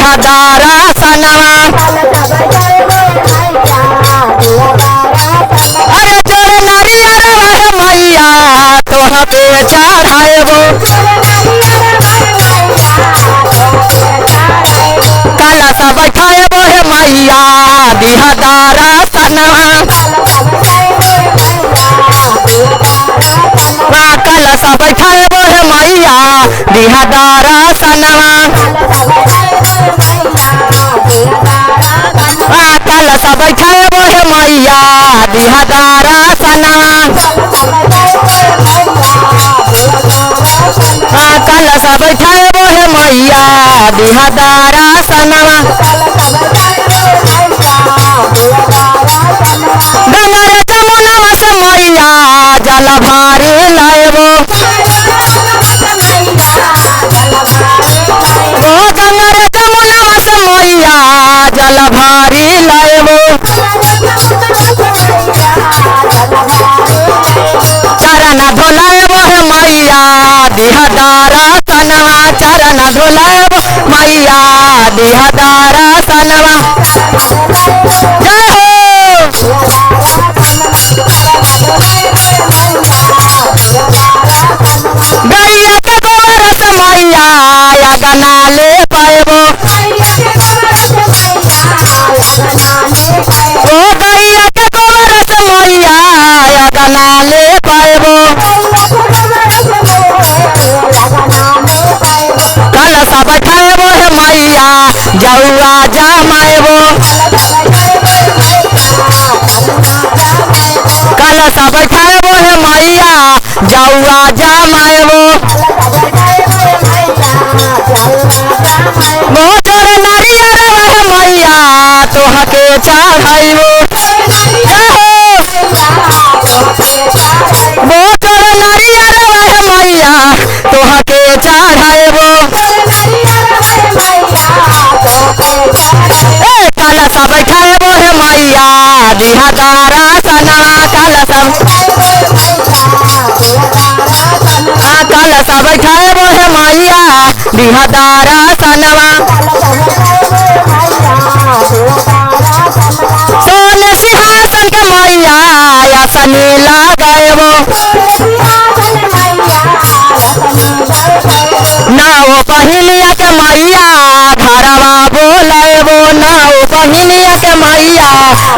दिहदारा सनवा अरे जोर नारियर वह मैया तोह के चढ़ाएबो काला सा बैठाएबो हे मैया दिहदारा सनवा काला सा बैठाएबो हे मैया दिहदारा सनवा काला सा बैठाएबो हे मैया दिहदारा सनवा काला सा बैठाएबो हे मैया दिहदारा सनवा गंगा रे जमुना से मैया जल भारी लाएबो ओ गंगा रे जमुना से मैया जल भारी लाएबो चरण धोलाएबो हे मैया दिहदारा सनवा चरण धोलाएबो मैया दिहदारा सनवा जय हो गैया के गोबर से मैया अगना ले पाएबो ओ गैया के गोबर से मैया अगना ले पाएबो काला सा बैठाएबो हे मैया जौआ जमाएबो काला सा बैठाएबो हे मैया जौआ जमाएबो मोचर नारियर वह मैया तोह के चढ़ाइबो मोचर नारियर वह मैया तोह के चढ़ाइबो काला सा बैठाएबो हे मैया दिहदारा सनवा काला सा बैठाएबो हे मैया दिहदारा सनवा सोने सिंहासन के मैया आसनी लगाएबो नाव बहिनिया के मैया घरवा बोलाएबो नाव बहिनिया के मैया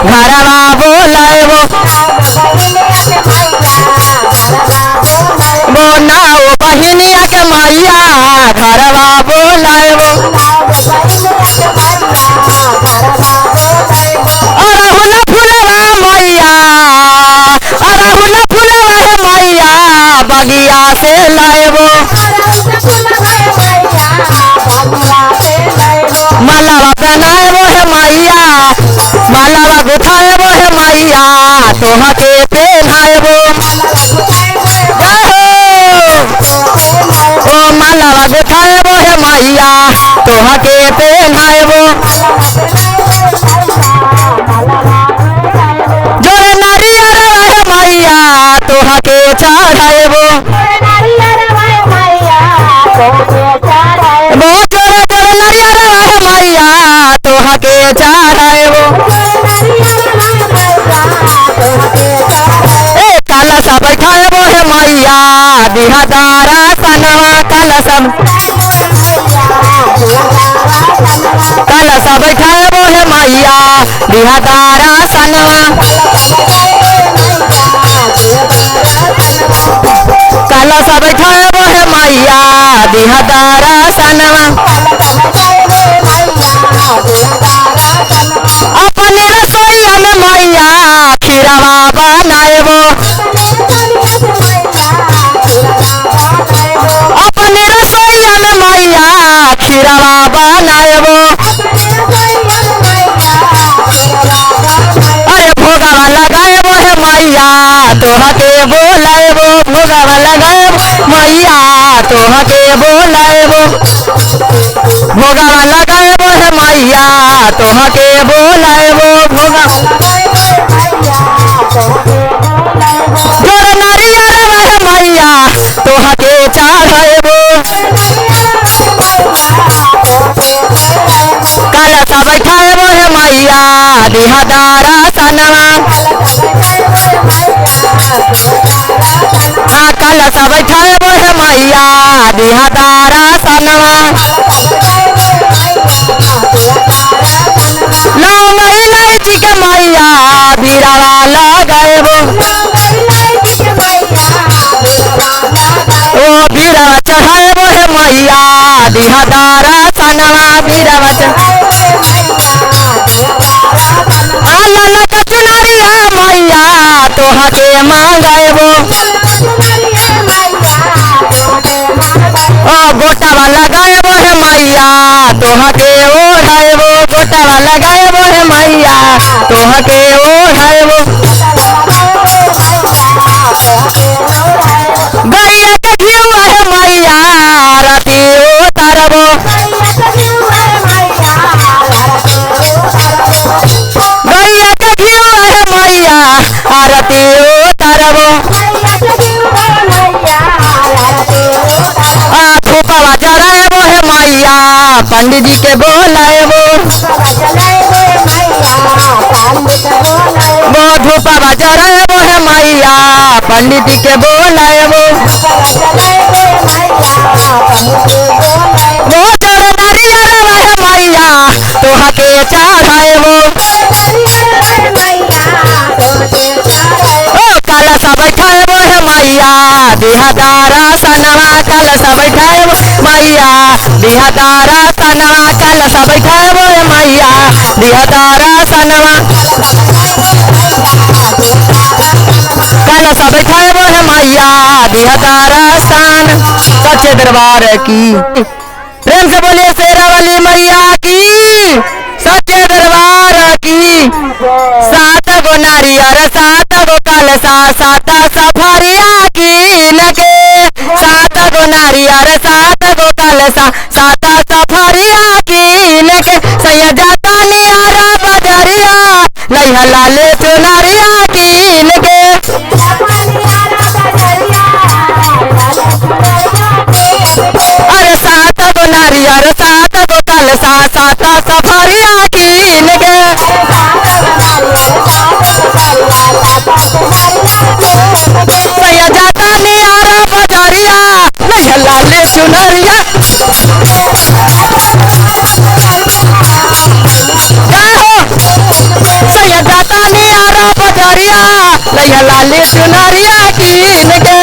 घरवा बोलाएबो नाव बहिनिया के मैया घरवा बोलाएबो अरहुल फुलवा मैया अरहुल फुलवा हे मैया बगिया से लाएबो मालावा बनाएबो हे मैया मालावा गुथाएबो हे मैया तोह के पहनाएबो ओ मालावा गुथाएबो हे मैया तोह के पहनाएबो जोरे नारियर वह मैया तोह के चढ़ाएबो जोरे जोरे नारियर वह मैया तोह के चढ़ाएबो काला सा बैठाएबो हे मैया दिहदारा सनवा काला सा बैठाएबो हे मैया दिहदारा सनवा काला सा बैठाएबो हे मैया दिहदारा सनवा अपने रसोईया में मैया खीरवा बनाएबो अपने रसोईया में मैया खीरवा बनाएबो अरे भोगवा लगाएबो हे मैया तोह के बोलाएबो भोगवा लगाएबो मैया तोह के बोलाएबो भोगवा लगाएबो हे मैया तोह के बोलाएबो भोगा जोर नारियर वह मैया तोह के चढ़ाएबो मैया दिहदारा सनवा कलसा बैठाए बोहे मैया दिहदारा सनवा लौंग इलायची के मैया बीरावा लगाएबो ओ बीरावा चढ़ाएबो हे मैया दिहदारा सनवा बीरावा लाल का चुनरिया मैया तोहा के मांगाएबो ओ गोटावा लगाएबो हे मैया तोहा के ओढ़ाएबो गोटावा लगाएबो हे मैया तोहा के ओढ़ाएबो गैया के घिउआ हे मैया आरती उतारबो गैया के घिउआ हे मैया आरती उतारबो धूपवा जराएबो हे मैया पंडित जी के बोलाएबो वो धूपवा जराएबो हे मैया पंडित जी के बोलाएबो वो चढ़ नारियल हे मैया तोहा के चढ़ाएबो ओ कलसा बैठाएबो हे मैया दिहदारा सनवा कलसा बैठाएबो मैया दिहदारा सनवा कलसा बैठाएबो हे मैया दिहदारा सनवा कलसा बैठाएबो हे मैया दिहदारा सन सच्चे दरबार की प्रेम से बोलिए शेरा वाली मैया की सच्चे दरबार की सात गो नारियर सात गो कलसा सात सफरिया की लगे सात गो नारियर सात गो कलसा सात सफरिया की लगे सैया जाता नियारा बजरिया लइहा लाले चुनरिया की लगे अरे सात गो नारियर सात गो कलसा सात सफरिया की लगे सैया जाता नियारा बजरिया लइहा लाले चुनरिया सैया जाता नियारा बजरिया लइहा लाले चुनरिया की लगे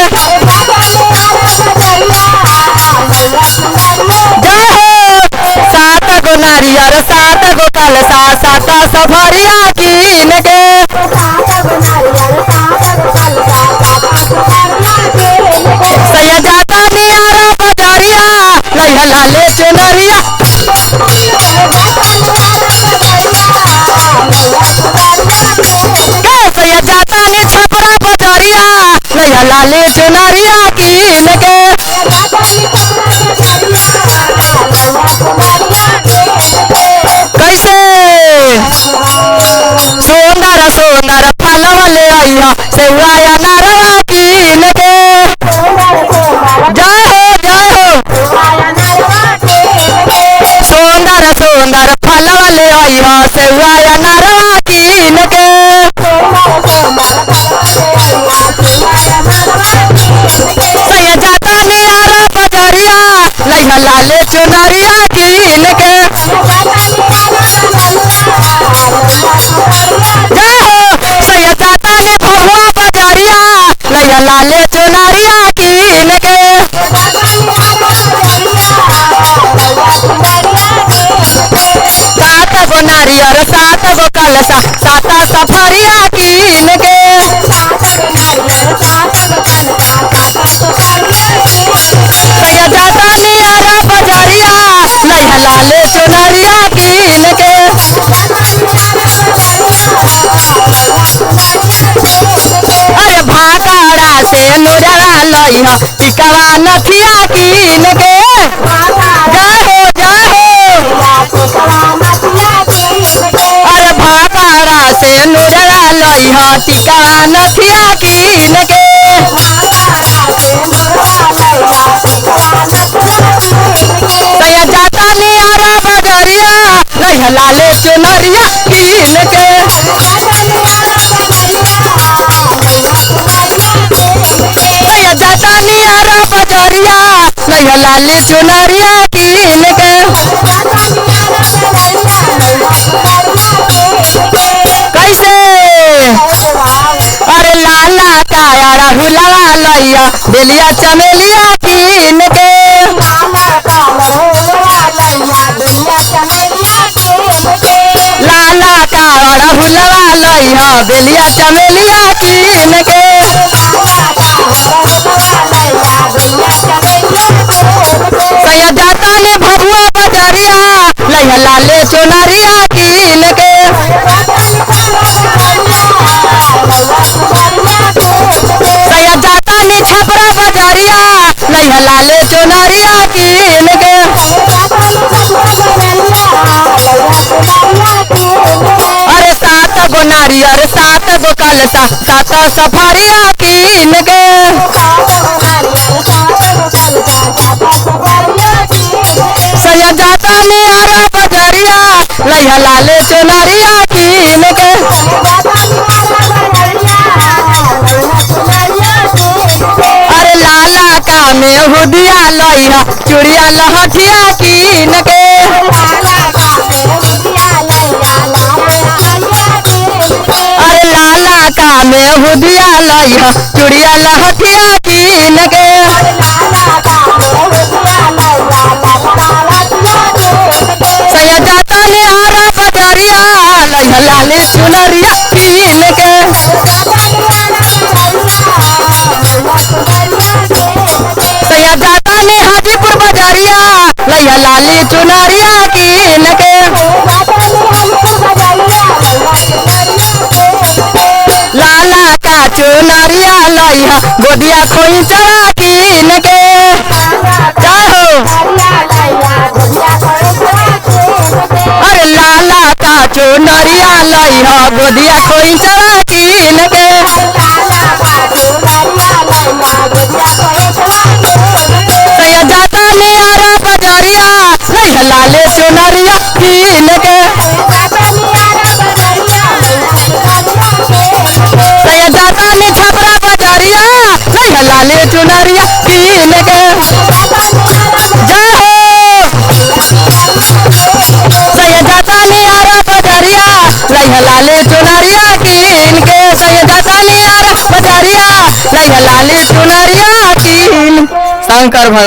सात गो नारियर सात गो कलसा सात सफरिया की लगे सैया जाता नियारा बजरिया लइहा लाले चुनरिया सैया जाता नि छपरा बजरिया लइहा लाले चुनरिया की लगे कैसे सुंदर सुंदर फलवा ले आइया सेवाया नारवा की लगे जय हो सुंदर सुंदर फलवा ले आइया सेवाया नारवा की लगे सैया जाता नियारा बजरिया लइहा लाले चुनरिया की लगे सैया जाता नि भुआ बजरिया लइहा लाले चुनरिया की लगे सात गो नारियर सात गो कलसा सात सफरिया की लगे सैया जाता नियारा बजरिया लइहा लाले चुनरिया की लगे अरे भागाड़ा से नुरवा लइहा टिकवा नथिया की लगे जय हो अरे भागाड़ा से नुरवा लइहा टिकवा नथिया की लगे सैया जाता नियारा बजरिया लइहा लाले चुनरिया की लैया लाली चुनरिया कीन के कैसे अरे लाला काया राहुलवा लैया बेलिया चमेलिया कीन के लाला काया राहुलवा लैया बेलिया चमेलिया कीन के सैया जाता ने भभुआ बजरिया लैया लाले चुनरिया कीन के सैया जाता ने छपरा बजरिया लैया लाले चुनरिया कीन के अरे 7 गो नारियर 7 गो कलसा 7 सफरिया कीन के सैया जाता ने आरा बजरिया लैया लाले चुनरिया कीन के अरे लाला का में हुदिया लैया चूड़िया लहठिया कीन के अरे लाला का में हुदिया लैया चूड़िया लहठिया कीन के सैया जाता ने आरा बजरिया लैया लाली चुनरिया कीन के सैया जाता ने हाजीपुर बजरिया लैया लाली चुनरिया कीन के लाला का चुनरिया लैया गोदिया खोइचवा कीन के चाहो अरे लाला का चुनरिया लैया गोदिया खोइचवा कीन के सैया जाता ने आरा बजरिया लैया लाले चुनरिया कीन के सैया जाता ने छपरा बजरिया लैया लाले चुनरिया कीन के जय हो सैया जाता ने आरा बजरिया लैया लाले चुनरिया कीन के सैया जाता ने आरा बजरिया लैया लाले चुनरिया कीन शंकर भगवान।